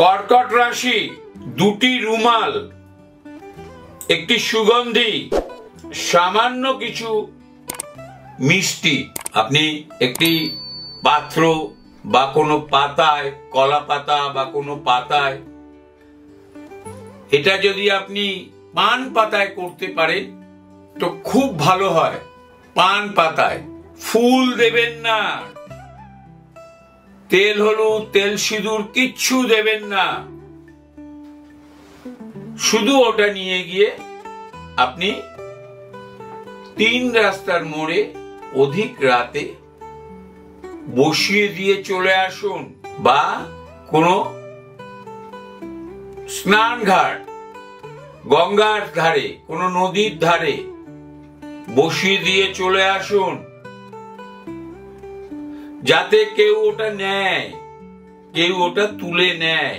কর্কট রাশি, দুটি রুমাল, একটি সুগন্ধি, সামান্য কিছু মিষ্টি আপনি একটি পাত্র বা কোনো পাতায়, কলা পাতা বা কোনো পাতায়, এটা যদি আপনি পান পাতায় করতে পারেন তো খুব ভালো হয়। পান পাতায় ফুল দেবেন না, তেল হলুদ, তেল সিঁদুর কিচ্ছু দেবেন না, শুধু ওটা নিয়ে গিয়ে আপনি 3 রাস্তার মোড়ে অধিক রাতে বসিয়ে দিয়ে চলে আসুন, বা কোনো স্নান ঘাট, গঙ্গার ধারে, কোনো নদীর ধারে বসিয়ে দিয়ে চলে আসুন, যাতে কেউ ওটা নেয়, কেউ ওটা তুলে নেয়,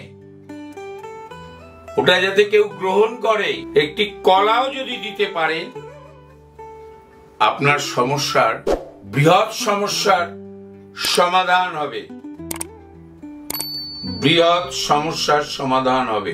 ওটা যাতে কেউ গ্রহণ করে। একটি কলাও যদি দিতে পারেন, আপনার সমস্যার, বৃহৎ সমস্যার সমাধান হবে, বৃহৎ সমস্যার সমাধান হবে।